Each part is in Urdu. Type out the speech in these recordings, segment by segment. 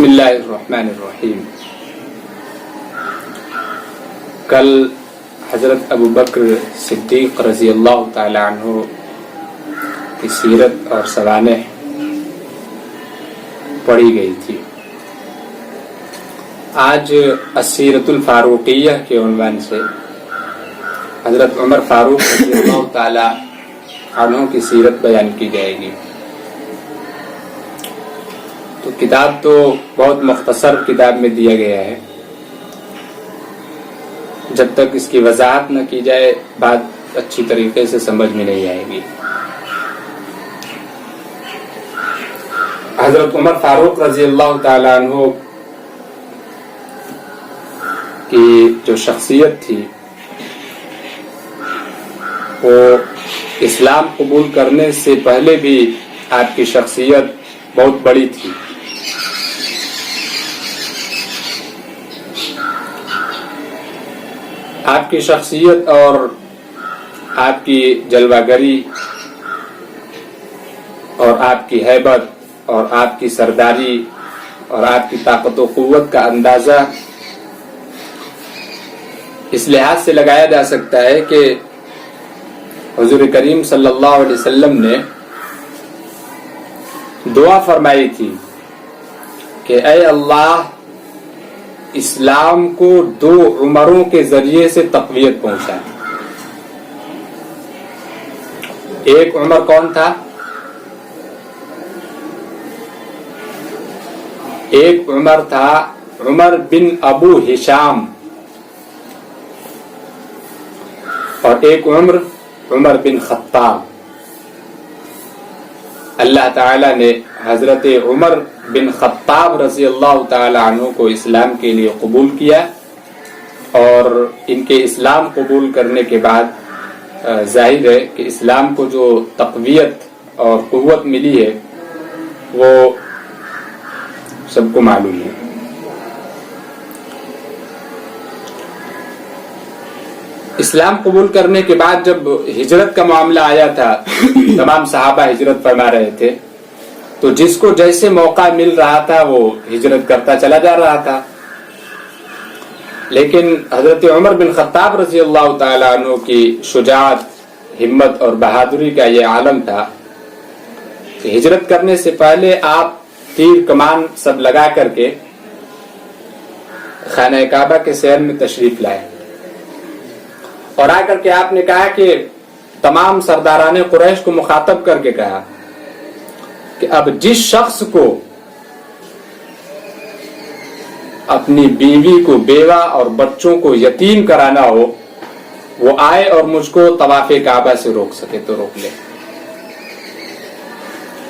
بسم اللہ الرحمن الرحیم۔ کل حضرت ابو بکر صدیق رضی اللہ تعالی عنہ کی سیرت اور سوانح پڑھی گئی تھی۔ آج السیرۃ الفاروقیہ کے عنوان سے حضرت عمر فاروق رضی اللہ تعالی عنہ کی سیرت بیان کی جائے گی۔ تو کتاب تو بہت مختصر کتاب میں دیا گیا ہے، جب تک اس کی وضاحت نہ کی جائے بات اچھی طریقے سے سمجھ میں نہیں آئے گی۔ حضرت عمر فاروق رضی اللہ تعالی عنہ کی جو شخصیت تھی وہ اسلام قبول کرنے سے پہلے بھی آپ کی شخصیت بہت بڑی تھی۔ آپ کی شخصیت اور آپ کی جلوہ گری اور آپ کی ہیبت اور آپ کی سرداری اور آپ کی طاقت و قوت کا اندازہ اس لحاظ سے لگایا جا سکتا ہے کہ حضور کریم صلی اللہ علیہ وسلم نے دعا فرمائی تھی کہ اے اللہ اسلام کو 2 عمروں کے ذریعے سے تقویت پہنچا۔ ایک عمر کون تھا؟ ایک عمر تھا عمر بن ابو ہشام، اور ایک عمر بن خطاب۔ اللہ تعالی نے حضرت عمر بن خطاب رضی اللہ تعالی عنہ کو اسلام کے لیے قبول کیا، اور ان کے اسلام قبول کرنے کے بعد ظاہر ہے کہ اسلام کو جو تقویت اور قوت ملی ہے وہ سب کو معلوم ہے۔ اسلام قبول کرنے کے بعد جب ہجرت کا معاملہ آیا تھا، تمام صحابہ ہجرت فرما رہے تھے، تو جس کو جیسے موقع مل رہا تھا وہ ہجرت کرتا چلا جا رہا تھا، لیکن حضرت عمر بن خطاب رضی اللہ تعالی عنہ کی شجاعت، ہمت اور بہادری کا یہ عالم تھا کہ ہجرت کرنے سے پہلے آپ تیر کمان سب لگا کر کے خانہ کعبہ کے سیر میں تشریف لائے، اور آ کر کے آپ نے کہا کہ تمام سرداران قریش کو مخاطب کر کے کہا کہ اب جس شخص کو اپنی بیوی کو، بیوہ اور بچوں کو یتیم کرانا ہو وہ آئے اور مجھ کو طواف کعبہ سے روک سکے تو روک لے۔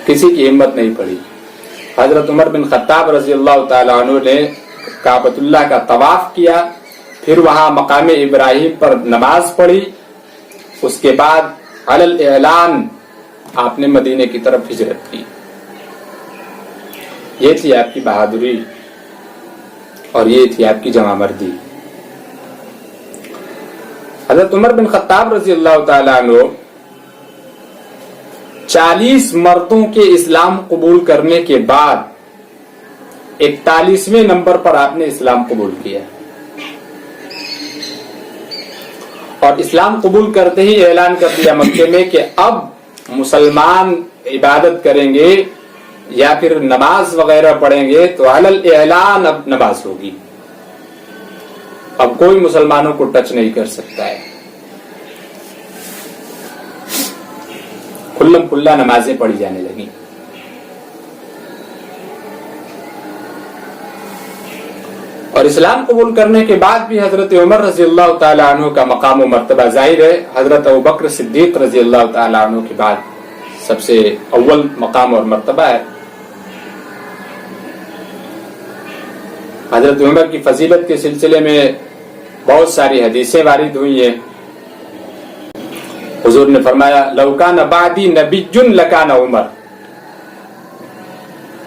کسی کی ہمت نہیں پڑی۔ حضرت عمر بن خطاب رضی اللہ تعالی عنہ نے کعبۃ اللہ کا طواف کیا، پھر وہاں مقام ابراہیم پر نماز پڑھی، اس کے بعد علی الاعلان آپ نے مدینے کی طرف ہجرت کی۔ یہ تھی آپ کی بہادری اور یہ تھی آپ کی جمع مردی۔ حضرت عمر بن خطاب رضی اللہ تعالی عنہ 40 مردوں کے اسلام قبول کرنے کے بعد 41ویں نمبر پر آپ نے اسلام قبول کیا، اور اسلام قبول کرتے ہی اعلان کر دیا مکے میں کہ اب مسلمان عبادت کریں گے یا پھر نماز وغیرہ پڑھیں گے تو علی الاعلان اب نماز ہوگی، اب کوئی مسلمانوں کو ٹچ نہیں کر سکتا ہے۔ کھلم کھلا نمازیں پڑھی جانے لگی۔ اور اسلام قبول کرنے کے بعد بھی حضرت عمر رضی اللہ تعالی عنہ کا مقام و مرتبہ ظاہر ہے حضرت ابو بکر صدیق رضی اللہ تعالی عنہ کے بعد سب سے اول مقام اور مرتبہ ہے۔ حضرت عمر کی فضیلت کے سلسلے میں بہت ساری حدیثیں وارد ہوئی ہیں۔ حضور نے فرمایا لو کان بعدی نبی لکان عمر۔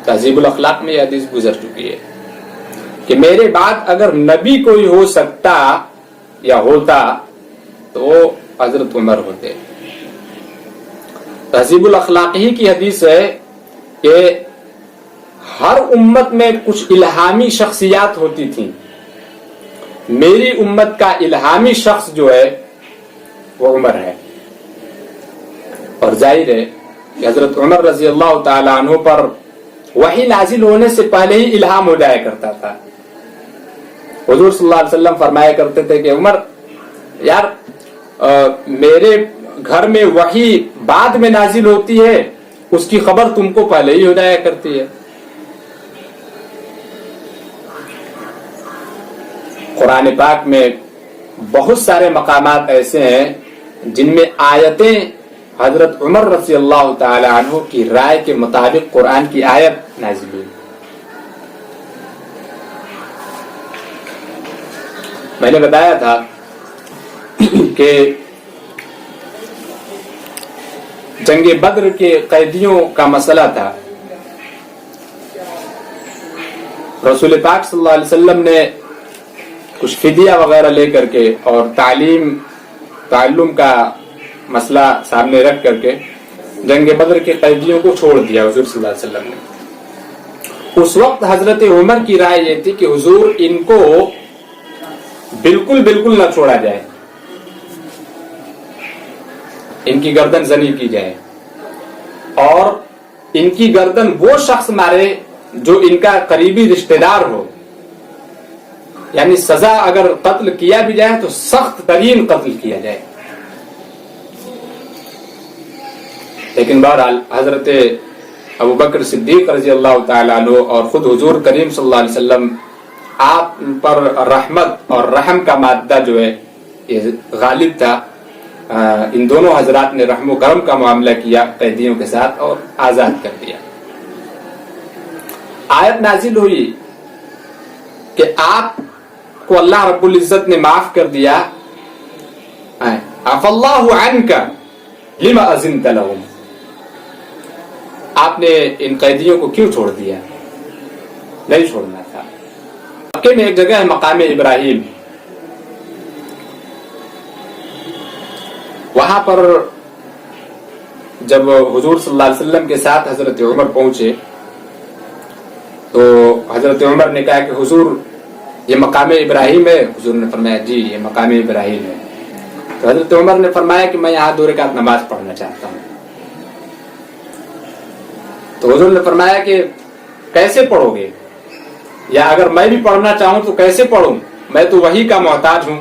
تہذیب الاخلاق میں یہ حدیث گزر چکی ہے کہ میرے بعد اگر نبی کوئی ہو سکتا یا ہوتا تو وہ حضرت عمر ہوتے۔ تہذیب الاخلاق ہی کی حدیث ہے کہ ہر امت میں کچھ الہامی شخصیات ہوتی تھیں. میری امت کا الہامی شخص جو ہے وہ عمر ہے. اور ظاہر ہے کہ حضرت عمر رضی اللہ تعالی عنہ پر وحی نازل ہونے سے پہلے ہی الہام ہو جایا کرتا تھا. حضور صلی اللہ علیہ وسلم فرمایا کرتے تھے کہ عمر یار میرے گھر میں وحی بعد میں نازل ہوتی ہے، اس کی خبر تم کو پہلے ہی ہو جایا کرتی ہے. قرآن پاک میں بہت سارے مقامات ایسے ہیں جن میں آیتیں حضرت عمر رضی اللہ تعالی عنہ کی رائے کے مطابق قرآن کی آیت نازل ہوئی. میں نے بتایا تھا کہ جنگ بدر کے قیدیوں کا مسئلہ تھا. رسول پاک صلی اللہ علیہ وسلم نے کچھ فدیہ وغیرہ لے کر کے اور تعلم کا مسئلہ سامنے رکھ کر کے جنگ بدر کے قیدیوں کو چھوڑ دیا حضور صلی اللہ علیہ وسلم نے. اس وقت حضرت عمر کی رائے یہ تھی کہ حضور ان کو بالکل نہ چھوڑا جائے، ان کی گردن زنی کی جائے اور ان کی گردن وہ شخص مارے جو ان کا قریبی رشتہ دار ہو. یعنی سزا اگر قتل کیا بھی جائے تو سخت ترین قتل کیا جائے. لیکن بہرحال حضرت ابو بکر صدیق رضی اللہ تعالیٰ عنہ اور خود حضور کریم صلی اللہ علیہ وسلم آپ پر رحمت اور رحم کا مادہ جو ہے یہ غالب تھا. ان دونوں حضرات نے رحم و کرم کا معاملہ کیا قیدیوں کے ساتھ اور آزاد کر دیا. آیت نازل ہوئی کہ آپ کو اللہ رب العزت نے معاف کر دیا. عفا اللہ عنک لما اذنت لهم. آپ نے ان قیدیوں کو کیوں چھوڑ دیا؟ نہیں چھوڑنا تھا. مکے میں ایک جگہ ہے مقام ابراہیم، وہاں پر جب حضور صلی اللہ علیہ وسلم کے ساتھ حضرت عمر پہنچے تو حضرت عمر نے کہا کہ حضور یہ مقام ابراہیم ہے؟ حضور نے فرمایا جی یہ مقام ابراہیم ہے. تو حضرت عمر نے فرمایا کہ میں یہاں 2 رکعت نماز پڑھنا چاہتا ہوں. تو حضور نے فرمایا کہ کیسے پڑھو گے، یا اگر میں بھی پڑھنا چاہوں تو کیسے پڑھوں؟ میں تو وحی کا محتاج ہوں.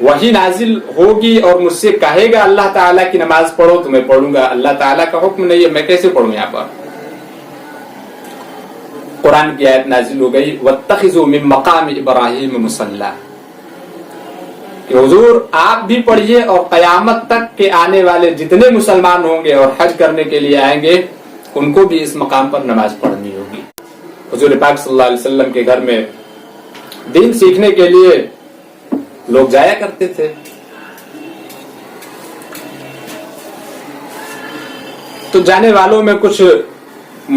وحی نازل ہوگی اور مجھ سے کہے گا اللہ تعالیٰ کی نماز پڑھو تو میں پڑھوں گا. اللہ تعالیٰ کا حکم نہیں ہے، میں کیسے پڑھوں یہاں پر؟ قرآن کی آیت نازل ہو گئی وَاتَّخِذُوا مِن مَّقَامِ إِبْرَاهِيمَ مُصَلًّى کہ حضور آپ بھی پڑھیے اور قیامت تک کے آنے والے جتنے مسلمان ہوں گے اور حج کرنے کے لیے آئیں گے ان کو بھی اس مقام پر نماز پڑھنی ہوگی. حضور پاک صلی اللہ علیہ وسلم کے گھر میں دین سیکھنے کے لیے لوگ جایا کرتے تھے. تو جانے والوں میں کچھ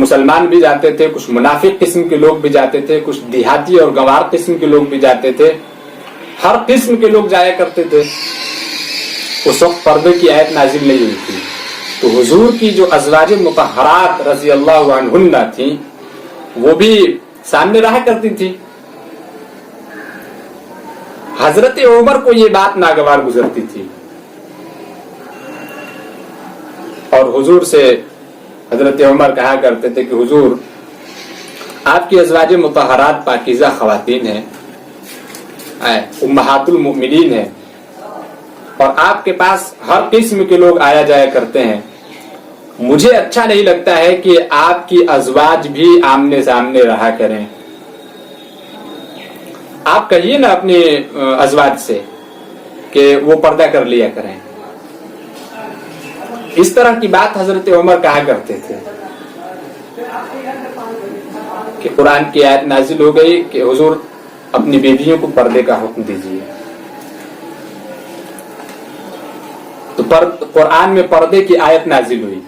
مسلمان بھی جاتے تھے، کچھ منافق قسم کے لوگ بھی جاتے تھے، کچھ دیہاتی اور گوار قسم کے لوگ بھی جاتے تھے. ہر قسم کے لوگ جایا کرتے تھے. اس وقت پردے کی آیت نازل نہیں ہوئی تھی. تو حضور کی جو ازواج مطہرات رضی اللہ عنہن تھیں وہ بھی سامنے رہا کرتی تھی. حضرت عمر کو یہ بات ناگوار گزرتی تھی اور حضور سے حضرت عمر کہا کرتے تھے کہ حضور آپ کی ازواج مطہرات پاکیزہ خواتین ہیں، امہات المؤمنین ہیں، اور آپ کے پاس ہر قسم کے لوگ آیا جایا کرتے ہیں. مجھے اچھا نہیں لگتا ہے کہ آپ کی ازواج بھی آمنے سامنے رہا کریں. آپ کہیے نا اپنی ازواج سے کہ وہ پردہ کر لیا کریں. اس طرح کی بات حضرت عمر کہا کرتے تھے کہ قرآن کی آیت نازل ہو گئی کہ حضور اپنی بیویوں کو پردے کا حکم دیجیے. تو قرآن میں پردے کی آیت نازل ہوئی.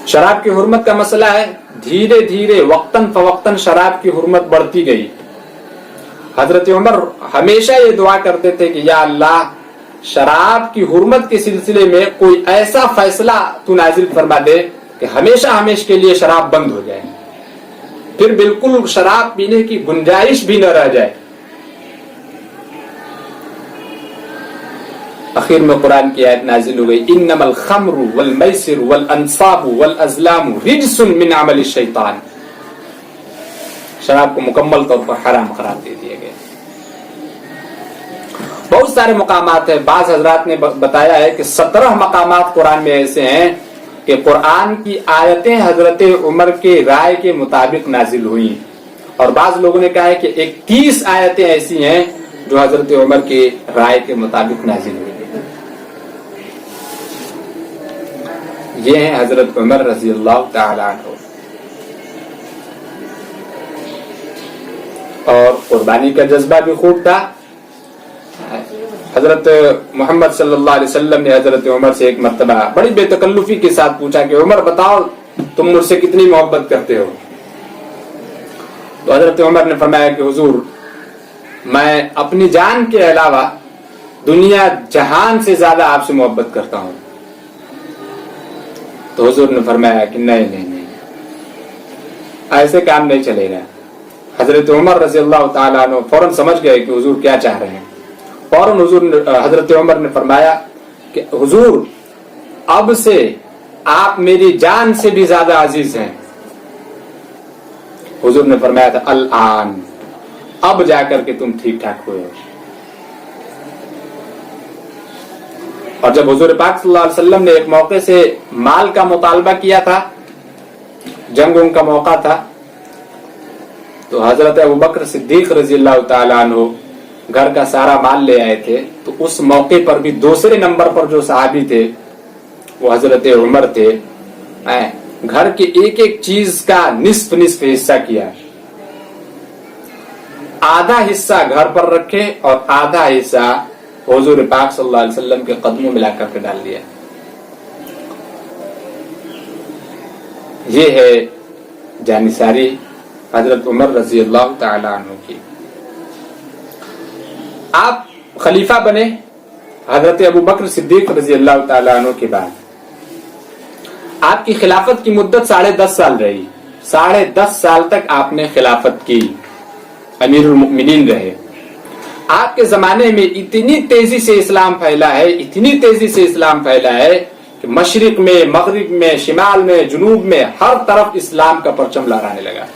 شراب کی حرمت کا مسئلہ ہے، دھیرے دھیرے وقتاً فوقتاً شراب کی حرمت بڑھتی گئی. حضرت عمر ہمیشہ یہ دعا کرتے تھے کہ یا اللہ شراب کی حرمت کے سلسلے میں کوئی ایسا فیصلہ تو نازل فرما دے کہ ہمیشہ ہمیشہ کے لیے شراب بند ہو جائے, پھر بالکل شراب پینے کی گنجائش بھی نہ رہ جائے. اخیر میں قرآن کی آیت نازل ہو گئی, انما الخمر والمیسر والانصاب والازلام رجس من عمل الشیطان. شراب کو مکمل طور پر حرام قرار دے دیا گیا. بہت سارے مقامات ہیں, بعض حضرات نے بتایا ہے کہ 17 مقامات قرآن میں ایسے ہیں کہ قرآن کی آیتیں حضرت عمر کے رائے کے مطابق نازل ہوئی, اور بعض لوگوں نے کہا ہے کہ 31 آیتیں ایسی ہیں جو حضرت عمر کے رائے کے مطابق نازل ہوئی. یہ ہیں حضرت عمر رضی اللہ تعالی عنہ. اور قربانی کا جذبہ بھی خوب تھا. حضرت محمد صلی اللہ علیہ وسلم نے حضرت عمر سے ایک مرتبہ بڑی بے تکلفی کے ساتھ پوچھا کہ عمر بتاؤ تم مجھ سے کتنی محبت کرتے ہو؟ تو حضرت عمر نے فرمایا کہ حضور میں اپنی جان کے علاوہ دنیا جہان سے زیادہ آپ سے محبت کرتا ہوں. تو حضور نے فرمایا کہ نہیں, ایسے کام نہیں چلے گا. حضرت عمر رضی اللہ تعالیٰ عنہ فوراً سمجھ گئے کہ حضور کیا چاہ رہے ہیں. فوراً حضرت عمر نے فرمایا کہ حضور اب سے آپ میری جان سے بھی زیادہ عزیز ہیں. حضور نے فرمایا تھا الآن, اب جا کر کے تم ٹھیک ٹھاک ہوئے ہو. اور جب حضور پاک صلی اللہ علیہ وسلم نے ایک موقع سے مال کا مطالبہ کیا تھا, جنگوں کا موقع تھا, تو حضرت ابوبکر صدیق رضی اللہ تعالیٰ عنہ گھر کا سارا مال لے آئے تھے. تو اس موقع پر بھی دوسرے نمبر پر جو صحابی تھے وہ حضرت عمر تھے. گھر کے ایک ایک چیز کا نصف حصہ کیا, آدھا حصہ گھر پر رکھے اور آدھا حصہ حضور پاک صلی اللہ علیہ وسلم کے قدموں میں لا کر کے ڈال دیا. یہ ہے جانثاری حضرت عمر رضی اللہ تعالی عنہ کی. آپ خلیفہ بنے حضرت ابوبکر صدیق رضی اللہ تعالی عنہ کے بعد. آپ کی خلافت کی مدت 10.5 سال رہی. 10.5 سال تک آپ نے خلافت کی, امیر المؤمنین رہے. آپ کے زمانے میں اتنی تیزی سے اسلام پھیلا ہے کہ مشرق میں, مغرب میں, شمال میں, جنوب میں ہر طرف اسلام کا پرچم لہرانے لگا.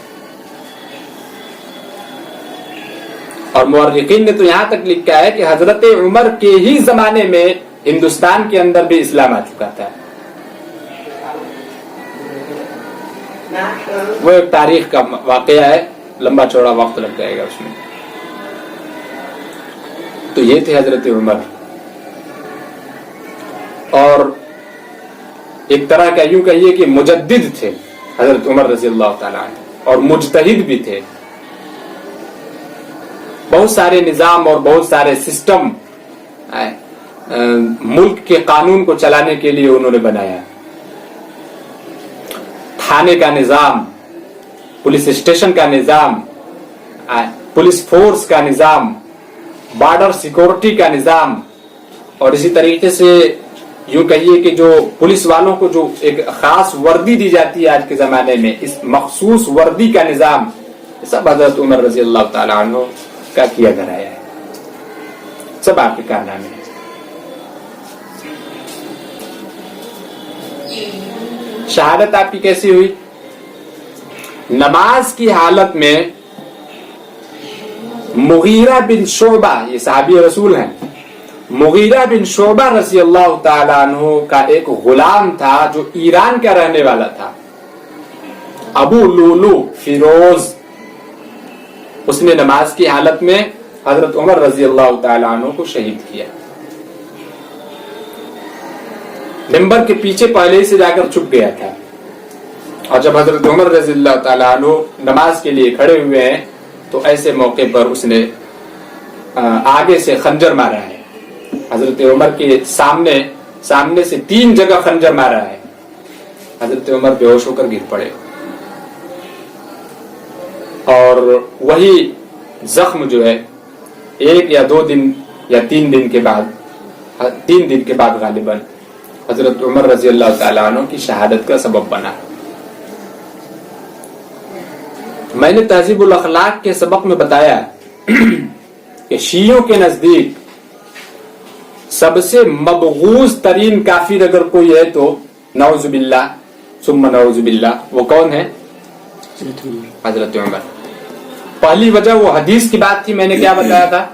اور مورخین نے تو یہاں تک لکھا ہے کہ حضرت عمر کے ہی زمانے میں ہندوستان کے اندر بھی اسلام آ چکا تھا. وہ ایک تاریخ کا واقعہ ہے, لمبا چوڑا وقت لگ جائے گا اس میں. تو یہ تھے حضرت عمر, اور ایک طرح کا یوں کہیے کہ مجدد تھے حضرت عمر رضی اللہ تعالیٰ عنہ, اور مجتہد بھی تھے. بہت سارے نظام اور بہت سارے سسٹم ملک کے قانون کو چلانے کے لیے انہوں نے بنایا. تھانے کا نظام, پولیس اسٹیشن کا نظام, پولیس فورس کا نظام, بارڈر سیکورٹی کا نظام, اور اسی طریقے سے یوں کہیے کہ جو پولیس والوں کو جو ایک خاص وردی دی جاتی ہے آج کے زمانے میں, اس مخصوص وردی کا نظام, سب حضرت عمر رضی اللہ تعالیٰ عنہ کا کیا کرایا ہے. سب آپ کے کارنامے ہیں. شہادت آپ کی کیسی ہوئی؟ نماز کی حالت میں مغیرہ بن شعبہ, یہ صحابی رسول ہیں, مغیرہ بن شعبہ رضی اللہ تعالیٰ عنہ کا ایک غلام تھا جو ایران کا رہنے والا تھا, ابو لولو فیروز. اس نے نماز کی حالت میں حضرت عمر رضی اللہ تعالیٰ عنہ کو شہید کیا. منبر کے پیچھے پہلے ہی سے جا کر چھپ گیا تھا, اور جب حضرت عمر رضی اللہ تعالیٰ عنہ نماز کے لیے کھڑے ہوئے ہیں تو ایسے موقع پر اس نے آگے سے خنجر مارا ہے. حضرت عمر کے سامنے سے 3 جگہ خنجر مارا ہے. حضرت عمر بے ہوش ہو کر گر پڑے, اور وہی زخم جو ہے 1 یا 2 دن یا 3 دن کے بعد غالباً حضرت عمر رضی اللہ تعالیٰ عنہ کی شہادت کا سبب بنا. میں نے تہذیب الاخلاق کے سبق میں بتایا کہ شیعوں کے نزدیک سب سے مبغوض ترین کافر اگر کوئی ہے تو نعوذ باللہ ثم نعوذ باللہ وہ کون ہے؟ حضرت عمر. پہلی وجہ وہ حدیث کی بات تھی. میں نے کیا بتایا تھا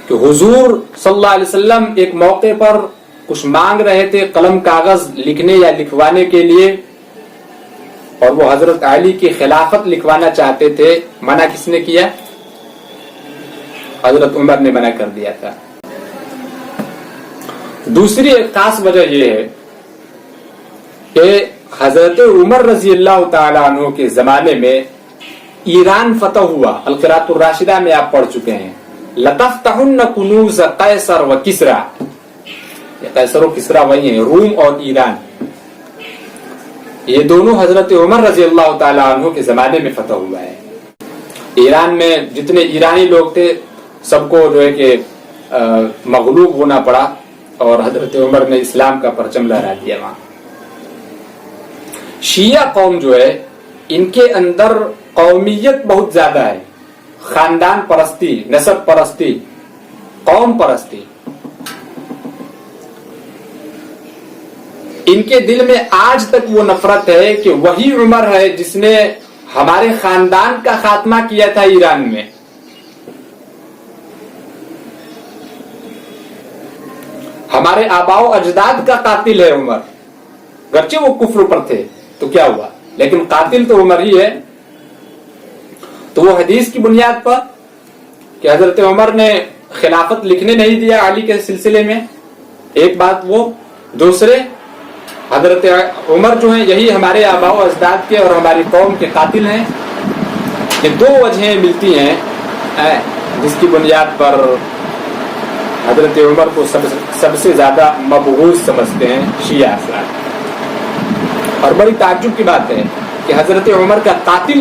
کہ حضور صلی اللہ علیہ وسلم ایک موقع پر کچھ مانگ رہے تھے قلم کاغذ لکھنے یا لکھوانے کے لیے, اور وہ حضرت علی کی خلافت لکھوانا چاہتے تھے. منع کس نے کیا؟ حضرت عمر نے منع کر دیا تھا. دوسری ایک خاص وجہ یہ ہے کہ حضرت عمر رضی اللہ تعالی عنہ کے زمانے میں ایران فتح ہوا. القراءۃ الراشدہ میں آپ پڑھ چکے ہیں, لتفتحن کنوز قیصر و کسرا. قیصر و کسرا وہی ہیں, روم اور ایران. یہ دونوں حضرت عمر رضی اللہ تعالی عنہ کے زمانے میں فتح ہوا ہے. ایران میں جتنے ایرانی لوگ تھے سب کو جو ہے کہ مغلوب ہونا پڑا, اور حضرت عمر نے اسلام کا پرچم لہرا دیا وہاں. شیعہ قوم جو ہے ان کے اندر قومیت بہت زیادہ ہے, خاندان پرستی, نسب پرستی, قوم پرستی. ان کے دل میں آج تک وہ نفرت ہے کہ وہی عمر ہے جس نے ہمارے خاندان کا خاتمہ کیا تھا ایران میں. ہمارے آباء و اجداد کا قاتل ہے عمر. گرچہ وہ کفر پر تھے تو کیا ہوا, لیکن قاتل تو عمر ہی ہے. تو وہ حدیث کی بنیاد پر کہ حضرت عمر نے خلافت لکھنے نہیں دیا علی کے سلسلے میں, ایک بات وہ. دوسرے حضرت عمر جو ہیں یہی ہمارے آباء و اجداد کے اور ہماری قوم کے قاتل ہیں. یہ دو وجہیں ملتی ہیں جس کی بنیاد پر حضرت عمر کو سب سے زیادہ مبغوض سمجھتے ہیں شیعہ افراد. اور بڑی تعجب کی بات ہے کہ حضرت عمر کا قاتل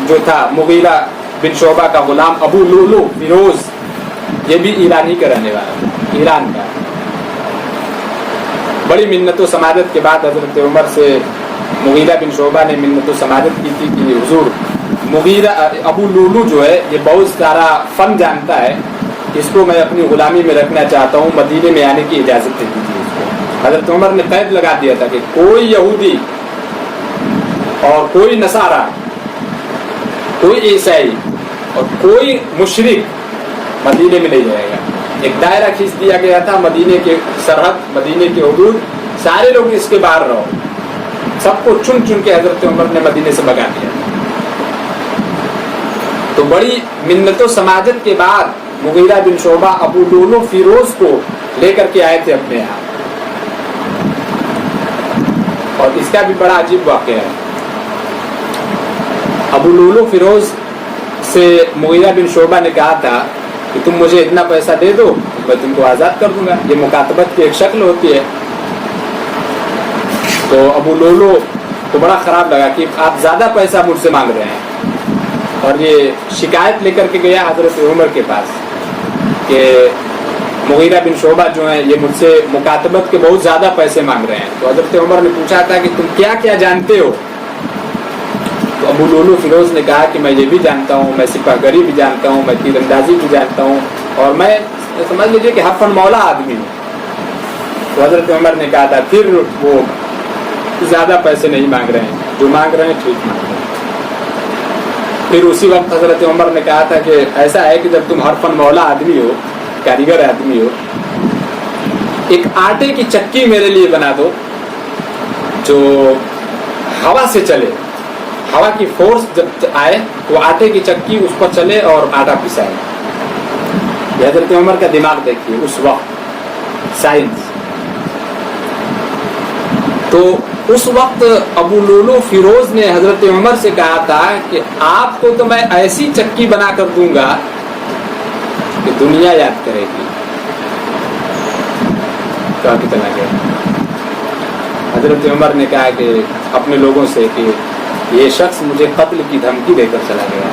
جو تھا مغیرہ بن شعبہ کا غلام ابو لولو فیروز, یہ بھی ایرانی کا رہنے والا, ایران کا. بڑی منت و سماجت کے بعد حضرت عمر سے مغیرہ بن شعبہ نے منت و سماجت کی تھی کہ حضور مغیرہ ابو لولو جو ہے یہ بہت سارا فن جانتا ہے, اس کو میں اپنی غلامی میں رکھنا چاہتا ہوں, مدینے میں آنے کی اجازت دے دیجیے اس کو. حضرت عمر نے قید لگا دیا تھا کہ کوئی یہودی اور کوئی نصارہ, کوئی عیسائی اور کوئی مشرک مدینے میں نہیں رہے گا. ایک دائرہ کھینچ دیا گیا تھا مدینے کے سرحد, مدینے کے حدود, سارے لوگ اس کے باہر رہو. سب کو چن چن کے حضرت عمر نے مدینے سے بھگا دیا. تو بڑی منت و سماجت کے بعد مغیرہ بن شعبہ ابو لولو فیروز کو لے کر کے آئے تھے اپنے یہاں. اور اس کا بھی بڑا عجیب واقعہ ہے. ابو لولو فیروز سے مغیرہ بن شعبہ نے کہا تھا کہ تم مجھے اتنا پیسہ دے دو میں تم کو آزاد کر دوں گا. یہ مکاتبت کی ایک شکل ہوتی ہے. تو ابو لولو کو بڑا خراب لگا کہ آپ زیادہ پیسہ مجھ سے مانگ رہے ہیں, اور یہ شکایت لے کر کے گیا حضرت عمر کے پاس کہ مغیرہ بن شعبہ جو ہیں یہ مجھ سے مکاتبت کے بہت زیادہ پیسے مانگ رہے ہیں. تو حضرت عمر نے پوچھا تھا کہ تم کیا کیا جانتے ہو؟ تو ابو لولو فیروز نے کہا کہ میں یہ بھی جانتا ہوں, میں سپاہ گری بھی جانتا ہوں, میں تیر اندازی بھی جانتا ہوں, اور میں سمجھ لیجیے کہ حفن مولا آدمی ہوں. تو حضرت عمر نے کہا تھا پھر وہ زیادہ پیسے نہیں مانگ رہے ہیں, جو مانگ رہے ہیں ٹھیک مانگ رہے ہیں. پھر اسی وقت حضرت عمر نے کہا تھا کہ ایسا ہے کہ جب تم حرفن مولا آدمی ہو, کاریگر آدمی ہو, ایک آٹے کی چکی میرے لیے بنا دو جو ہوا سے چلے, ہوا کی فورس جب آئے تو آٹے کی چکی اس پر چلے اور آٹا پسائے. یہ حضرت عمر کا دماغ دیکھیے اس وقت, سائنس. تو اس وقت ابو لولو فیروز نے حضرت عمر سے کہا تھا کہ آپ کو تو میں ایسی چکی بنا کر دوں گا کہ دنیا یاد کرے گی. کہا کتنا گیا. حضرت عمر نے کہا کہ اپنے لوگوں سے کہ یہ شخص مجھے قتل کی دھمکی دے کر چلا گیا,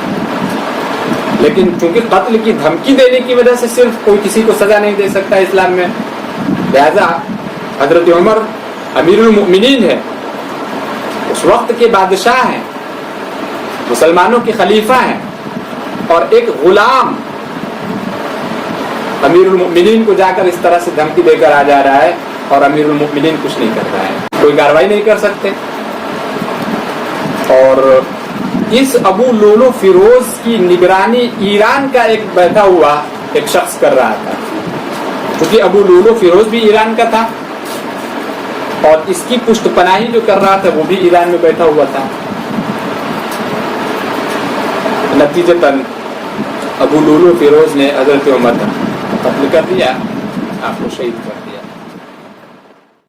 لیکن چونکہ قتل کی دھمکی دینے کی وجہ سے صرف کوئی کسی کو سزا نہیں دے سکتا اسلام میں, لہذا حضرت عمر امیر المؤمنین ہے، اس وقت کے بادشاہ ہیں، مسلمانوں کے خلیفہ ہیں، اور ایک غلام امیر المؤمنین کو جا کر اس طرح سے دھمکی دے کر آ جا رہا ہے اور امیر المؤمنین کچھ نہیں کر رہا ہے، کوئی کارروائی نہیں کر سکتے. اور اس ابو لولو فیروز کی نگرانی ایران کا ایک بیٹھا ہوا ایک شخص کر رہا تھا، کیونکہ ابو لولو فیروز بھی ایران کا تھا اور اس کی پشت پناہی جو کر رہا تھا وہ بھی ایران میں بیٹھا ہوا تھا. نتیجتاً ابو لولو فیروز نے حضرت عمر کا قتل کر دیا، آپ کو شہید کر دیا.